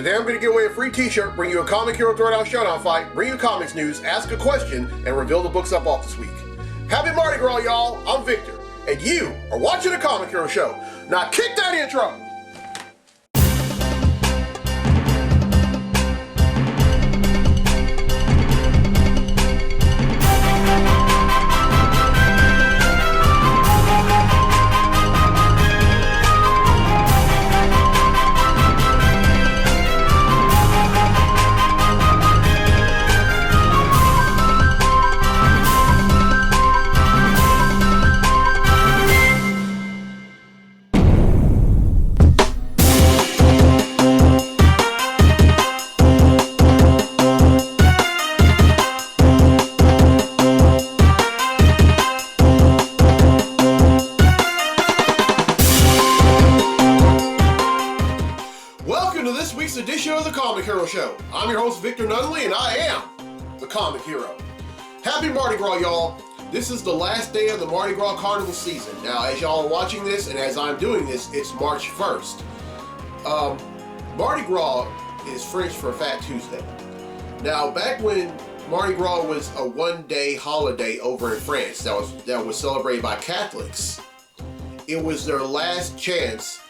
Today I'm going to give away a free t-shirt, bring you a Comic Hero Throwdown Showdown fight, bring you comics news, ask a question, and reveal the books I bought this week. Happy Mardi Gras, y'all! I'm Victor, and you are watching the Comic Hero Show. Now kick that intro! Edition of the Comic Hero Show. I'm your host, Victor Nunley, and I am the Comic Hero. Happy Mardi Gras, y'all. This is the last day of the Mardi Gras Carnival season. Now, as y'all are watching this, and as I'm doing this, it's March 1st. Mardi Gras is French for Fat Tuesday. Now, back when Mardi Gras was a one-day holiday over in France that was celebrated by Catholics, it was their last chance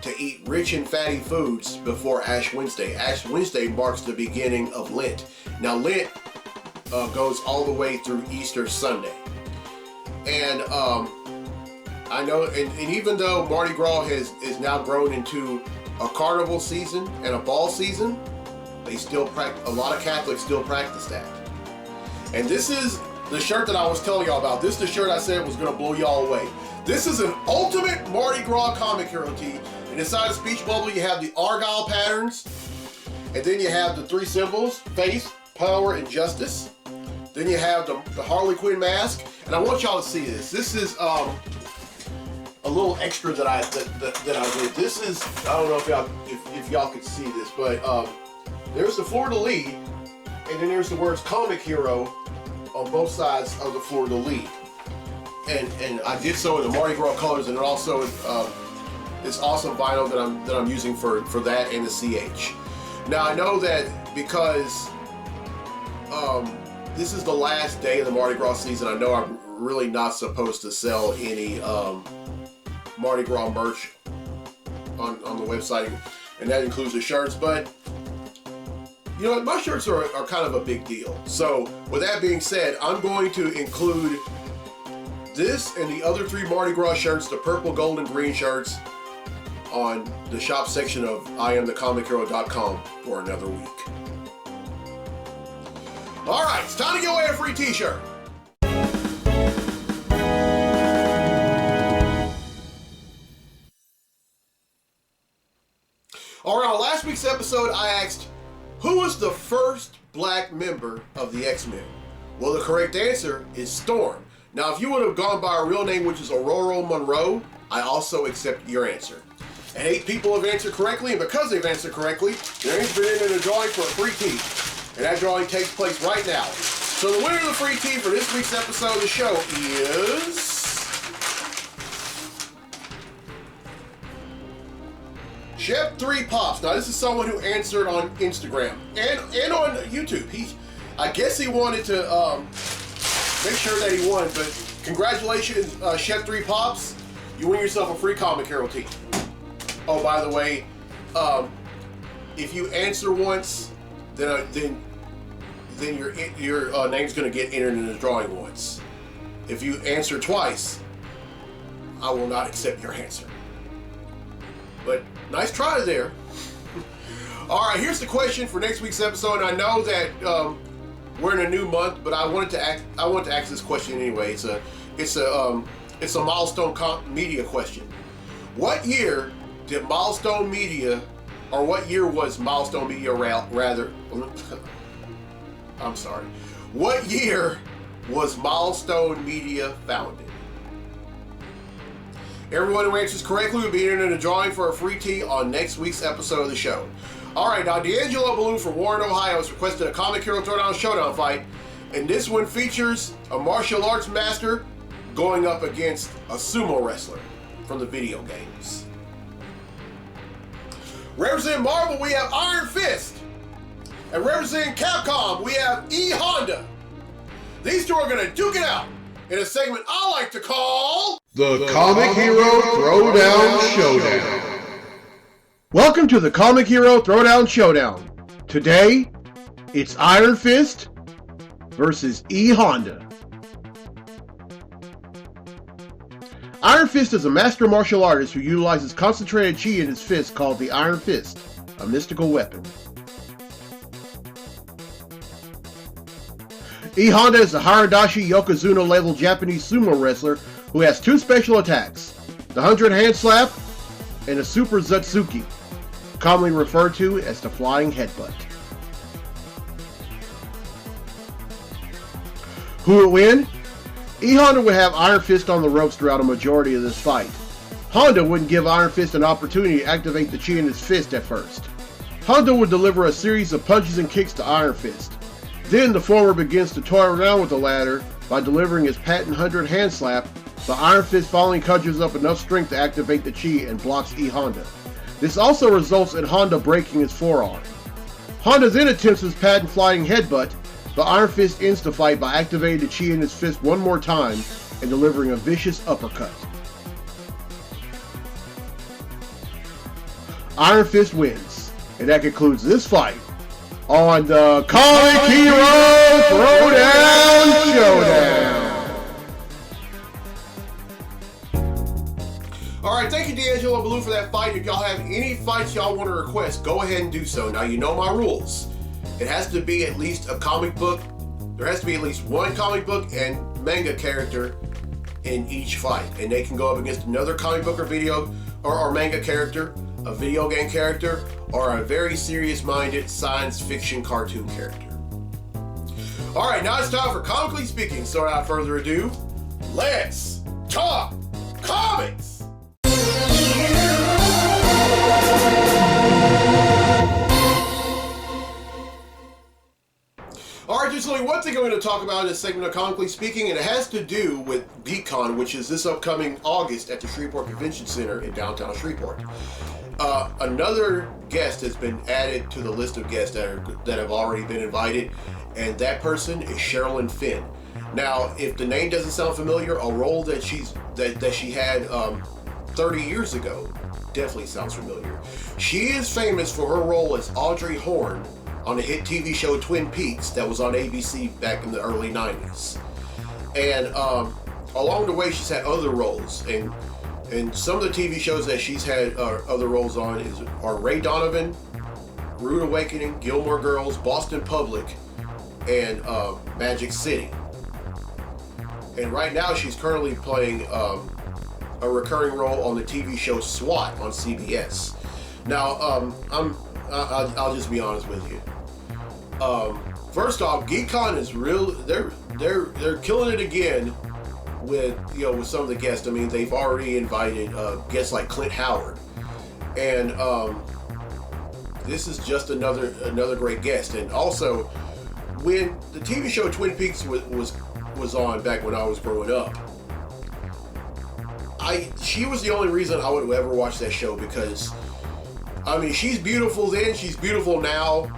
to eat rich and fatty foods before Ash Wednesday. Ash Wednesday marks the beginning of Lent. Now Lent goes all the way through Easter Sunday. And I know, and even though Mardi Gras is now grown into a carnival season and a ball season, they still a lot of Catholics still practice that. And this is the shirt that I was telling y'all about. This is the shirt I said was gonna blow y'all away. This is an ultimate Mardi Gras Comic Hero tee. And inside the speech bubble, you have the Argyle patterns, and then you have the three symbols: faith, power, and justice. Then you have the Harley Quinn mask, and I want y'all to see this. This is a little extra that I did. This is, I don't know if y'all could see this, but there's the fleur-de-lis, and then there's the words Comic Hero on both sides of the fleur-de-lis. And I did so in the Mardi Gras colors, and it also this awesome vinyl that I'm using for that and the CH. Now I know that because this is the last day of the Mardi Gras season, I know I'm really not supposed to sell any Mardi Gras merch on the website, and that includes the shirts, but you know, my shirts are kind of a big deal. So with that being said, I'm going to include this and the other three Mardi Gras shirts, the purple, gold, and green shirts, on the shop section of IamTheComicHero.com for another week. Alright, it's time to give away a free t-shirt. Alright, on last week's episode I asked, who was the first black member of the X-Men? Well, the correct answer is Storm. Now, if you would have gone by her real name, which is Aurora Monroe, I also accept your answer. And 8 people have answered correctly, and because they've answered correctly, their name's been in a drawing for a free tee. And that drawing takes place right now. So the winner of the free tee for this week's episode of the show is Chef3 Pops. Now this is someone who answered on Instagram and on YouTube. I guess he wanted to make sure that he won, but congratulations, Chef3 Pops. You win yourself a free Comic Hero tee. Oh, by the way, if you answer once, then your name's going to get entered in the drawing once. If you answer twice, I will not accept your answer. But nice try there. All right, here's the question for next week's episode. I know that we're in a new month, but I wanted to ask this question anyway. It's a Milestone Media question. What year did Milestone Media, or what year was Milestone Media rather? I'm sorry. What year was Milestone Media founded? Everyone who answers correctly will be entered in a drawing for a free tee on next week's episode of the show. Alright, now D'Angelo Ballou from Warren, Ohio has requested a Comic Hero Throwdown Showdown fight, and this one features a martial arts master going up against a sumo wrestler from the video games. Representing Marvel, we have Iron Fist. And representing Capcom, we have E Honda. These two are going to duke it out in a segment I like to call The Comic Hero Throwdown Showdown. Welcome to the Comic Hero Throwdown Showdown. Today, it's Iron Fist versus E Honda. Iron Fist is a master martial artist who utilizes concentrated chi in his fist called the Iron Fist, a mystical weapon. E Honda is a Haradashi Yokozuna level Japanese sumo wrestler who has two special attacks, the 100 hand slap and a super Zatsuki, commonly referred to as the flying headbutt. Who would win? E Honda would have Iron Fist on the ropes throughout a majority of this fight. Honda wouldn't give Iron Fist an opportunity to activate the chi in his fist at first. Honda would deliver a series of punches and kicks to Iron Fist. Then the former begins to toy around with the latter by delivering his patent 100 hand slap. The Iron Fist finally conjures up enough strength to activate the chi and blocks E Honda. This also results in Honda breaking his forearm. Honda then attempts his patent flying headbutt. The Iron Fist ends the fight by activating the chi in his fist one more time and delivering a vicious uppercut. Iron Fist wins, and that concludes this fight on the Comic Hero Throwdown Showdown. Alright, thank you D'Angelo Blue for that fight. If y'all have any fights y'all want to request, go ahead and do so. Now you know my rules. It has to be at least a comic book. There has to be at least one comic book and manga character in each fight. And they can go up against another comic book or video or manga character, a video game character, or a very serious-minded science fiction cartoon character. Alright, now it's time for Comically Speaking. So without further ado, let's talk comics! Alright, there's only one thing I'm going to talk about in this segment of Comically Speaking, and it has to do with GeekCon, which is this upcoming August at the Shreveport Convention Center in downtown Shreveport. Another guest has been added to the list of guests that have already been invited, and that person is Sherilyn Fenn. Now, if the name doesn't sound familiar, a role that she had 30 years ago definitely sounds familiar. She is famous for her role as Audrey Horne on the hit TV show Twin Peaks that was on ABC back in the early 90s. And along the way, she's had other roles, and some of the TV shows that she's had other roles on are Ray Donovan, Rude Awakening, Gilmore Girls, Boston Public, and Magic City. And right now she's currently playing a recurring role on the TV show SWAT on CBS. Now, I'll just be honest with you. First off, GeekCon is real. They're killing it again with some of the guests. I mean, they've already invited guests like Clint Howard, and this is just another great guest. And also, when the TV show Twin Peaks was on back when I was growing up, she was the only reason I would ever watch that show, because I mean, she's beautiful then, she's beautiful now,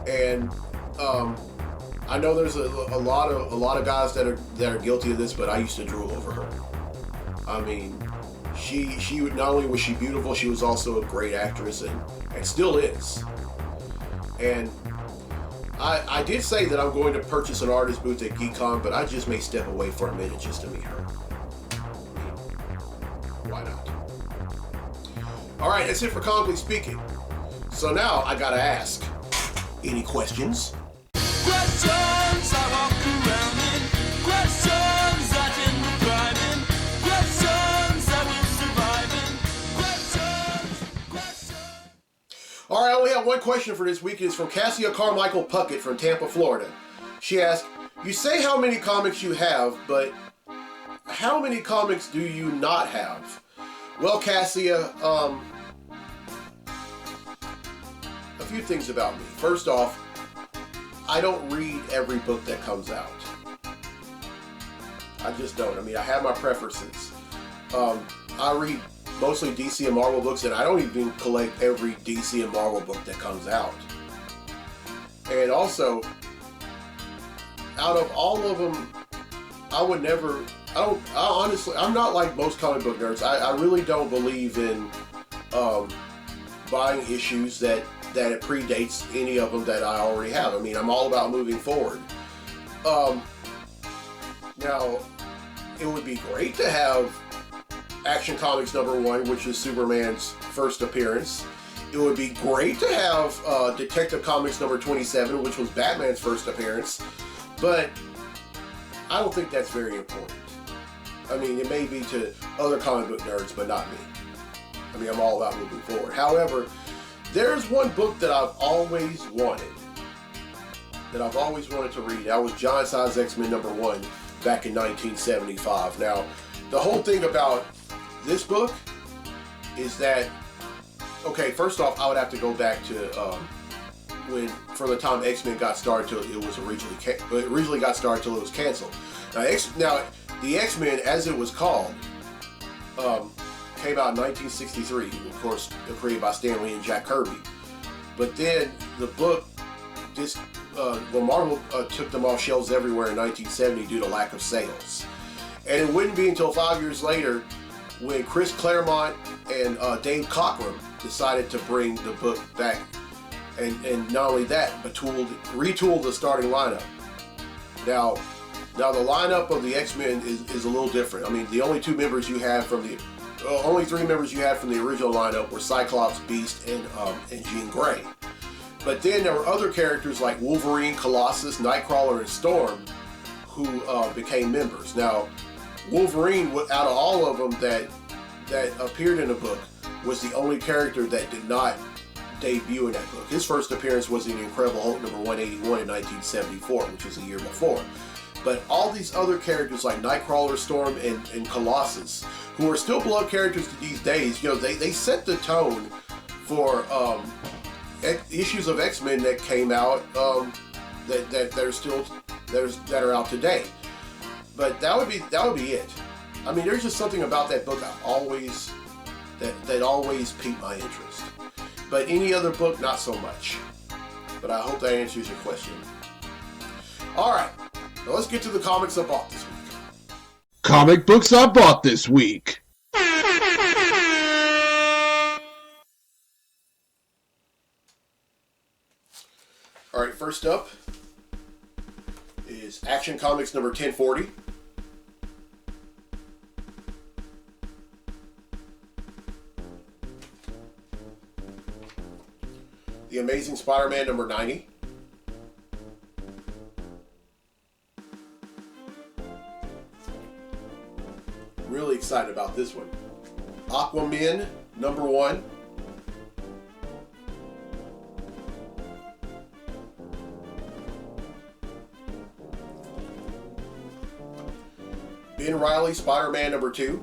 and I know there's a lot of guys that are guilty of this, but I used to drool over her. I mean, she not only was she beautiful, she was also a great actress, and still is. And I did say that I'm going to purchase an artist booth at GeekCon, but I just may step away for a minute just to meet her. Why not? Alright, that's it for Comically Speaking. So now I gotta ask, any questions? Questions I walk around in, questions I didn't thrive in, questions I will survive in, questions. Alright, I only have one question for this week. It's from Cassia Carmichael Puckett from Tampa, Florida. She asked, you say how many comics you have, but how many comics do you not have? Well, Cassia, a few things about me. First off, I don't read every book that comes out. I just don't. I mean, I have my preferences. I read mostly DC and Marvel books, and I don't even collect every DC and Marvel book that comes out. And also, out of all of them, I'm not like most comic book nerds. I really don't believe in buying issues that it predates any of them that I already have. I mean, I'm all about moving forward. Now, it would be great to have Action Comics #1, which is Superman's first appearance. It would be great to have Detective Comics #27, which was Batman's first appearance. But I don't think that's very important. I mean, it may be to other comic book nerds, but not me. I mean, I'm all about moving forward. However, there's one book that I've always wanted to read. That was John Size X-Men #1 back in 1975. Now, the whole thing about this book is that, okay, first off, I would have to go back to from the time X-Men got started till it was originally got started till it was canceled. Now, the X-Men, as it was called, came out in 1963. Of course, created by Stan Lee and Jack Kirby. But then the book, Marvel took them off shelves everywhere in 1970 due to lack of sales. And it wouldn't be until 5 years later when Chris Claremont and Dave Cockrum decided to bring the book back. And not only that, but retooled the starting lineup. Now the lineup of the X-Men is a little different. I mean, the only three members you had from the original lineup were Cyclops, Beast, and Jean Grey. But then there were other characters like Wolverine, Colossus, Nightcrawler, and Storm who became members. Now, Wolverine, out of all of them that appeared in the book, was the only character that did not debut in that book. His first appearance was in Incredible Hulk #181 in 1974, which was a year before. But all these other characters like Nightcrawler, Storm, and Colossus, who are still beloved characters to these days, they set the tone for issues of X-Men that came out that are out today. But that would be it. I mean, there's just something about that book that always piqued my interest. But any other book, not so much. But I hope that answers your question. All right, now let's get to the comics I bought this week. Comic books I bought this week. All right, first up is Action Comics #1040. The Amazing Spider-Man #90. Really excited about this one. Aquaman #1. Ben Reilly Spider-Man #2.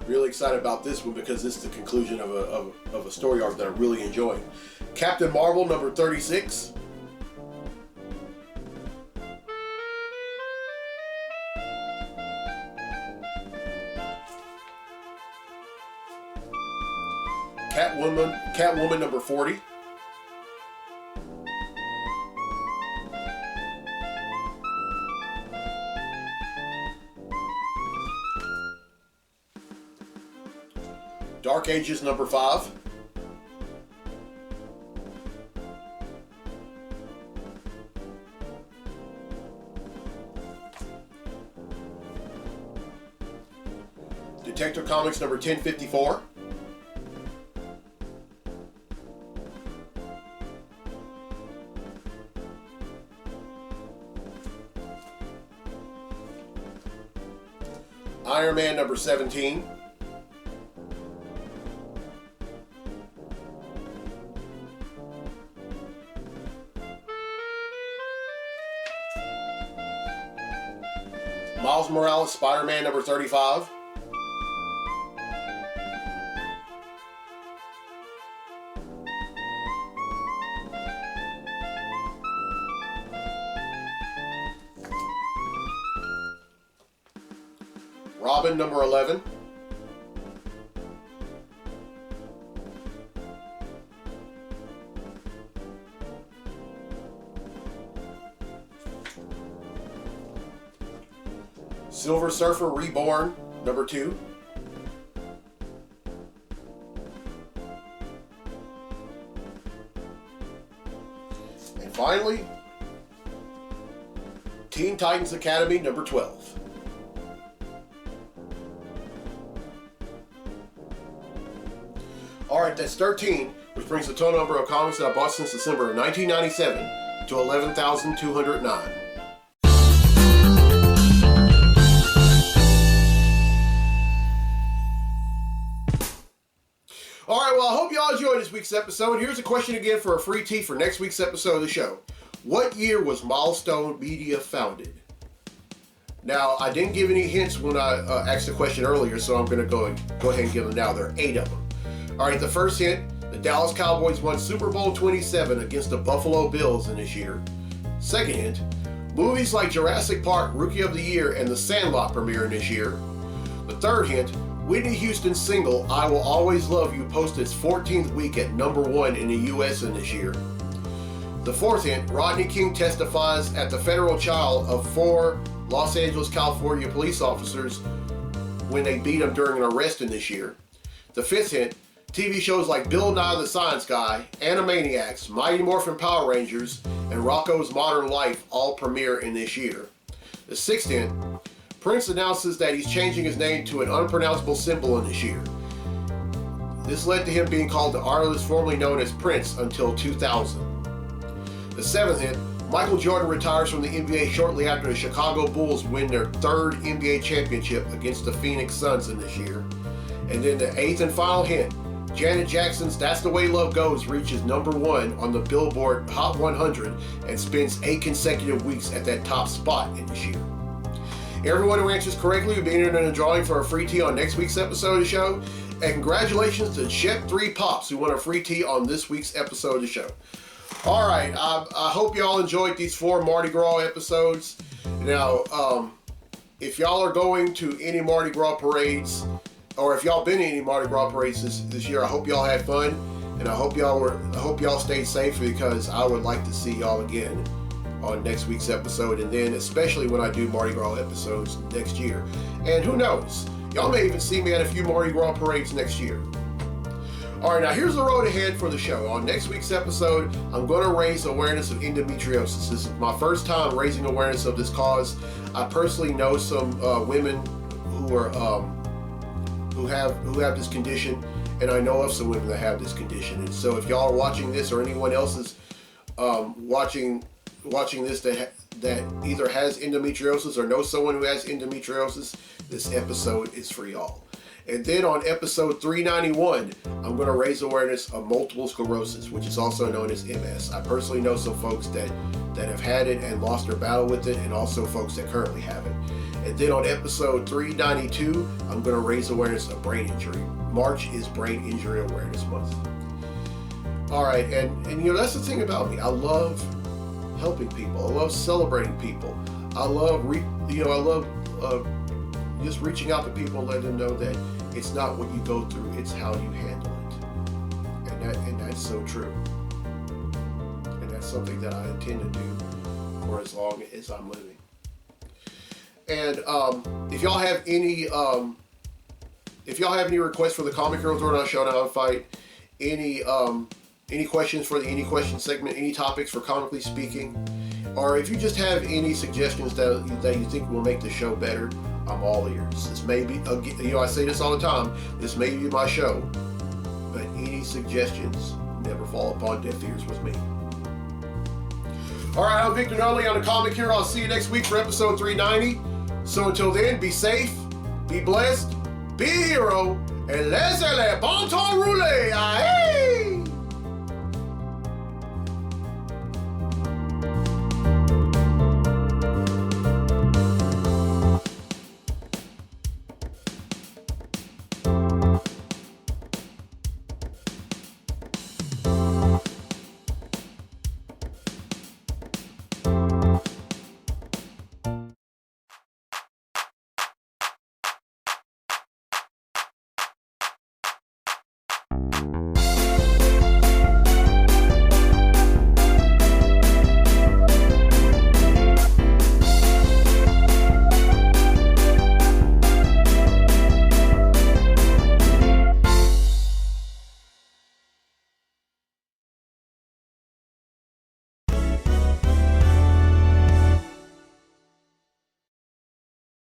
Really excited about this one because this is the conclusion of a story arc that I'm really enjoying. Captain Marvel #36. Catwoman #40. Dark Ages #5. Detective Comics #1054. Iron Man #17. Miles Morales Spider-Man #35. Robin, number 11. Silver Surfer Reborn, number 2. And finally, Teen Titans Academy, number 12. Alright, that's 13, which brings the total number of comics that I bought since December of 1997 to 11,209. Alright, well, I hope y'all enjoyed this week's episode. Here's a question again for a free tee for next week's episode of the show. What year was Milestone Media founded? Now, I didn't give any hints when I asked the question earlier, so I'm going to go ahead and give them now. There are 8 of them. Alright, the first hint, the Dallas Cowboys won Super Bowl 27 against the Buffalo Bills in this year. Second hint, movies like Jurassic Park, Rookie of the Year, and The Sandlot premiere in this year. The third hint, Whitney Houston's single, I Will Always Love You, posted its 14th week at number 1 in the U.S. in this year. The fourth hint, Rodney King testifies at the federal trial of 4 Los Angeles, California police officers when they beat him during an arrest in this year. The fifth hint, TV shows like Bill Nye the Science Guy, Animaniacs, Mighty Morphin Power Rangers, and Rocko's Modern Life all premiere in this year. The sixth hint, Prince announces that he's changing his name to an unpronounceable symbol in this year. This led to him being called the artist formerly known as Prince until 2000. The seventh hint, Michael Jordan retires from the NBA shortly after the Chicago Bulls win their 3rd NBA championship against the Phoenix Suns in this year. And then the 8th and final hint, Janet Jackson's That's the Way Love Goes reaches number 1 on the Billboard Hot 100 and spends 8 consecutive weeks at that top spot in this year. Everyone who answers correctly will be entered in a drawing for a free tee on next week's episode of the show. And congratulations to Shep 3 Pops who won a free tee on this week's episode of the show. Alright, I hope y'all enjoyed these 4 Mardi Gras episodes. Now, if y'all are going to any Mardi Gras parades, or if y'all been in any Mardi Gras parades this year, I hope y'all had fun, and I hope y'all stayed safe, because I would like to see y'all again on next week's episode, and then especially when I do Mardi Gras episodes next year. And who knows, y'all may even see me at a few Mardi Gras parades next year. Alright, now here's the road ahead for the show. On next week's episode, I'm going to raise awareness of endometriosis. This is my first time raising awareness of this cause. I personally know some women who have this condition, and I know of some women that have this condition. And so if y'all are watching this, or anyone else is watching this that either has endometriosis or knows someone who has endometriosis, this episode is for y'all. And then on episode 391, I'm going to raise awareness of multiple sclerosis, which is also known as MS. I personally know some folks that have had it and lost their battle with it, and also folks that currently have it. And then on episode 392, I'm going to raise awareness of brain injury. March is Brain Injury Awareness Month. Alright, and you know, that's the thing about me. I love helping people. I love celebrating people. I love just reaching out to people and letting them know that it's not what you go through, it's how you handle it. And that's so true. And that's something that I intend to do for as long as I'm living. And if y'all have any requests for the Comic Hero Throwdown Showdown fight, any questions for the Any Questions segment, any topics for Comically Speaking, or if you just have any suggestions that you think will make the show better, I'm all ears. This may be, I say this all the time, this may be my show, but any suggestions never fall upon deaf ears with me. Alright, I'm Victor Nunley on the Comic Hero. I'll see you next week for episode 390. So until then, be safe, be blessed, be a hero, and laissez le bon temps rouler. Aye!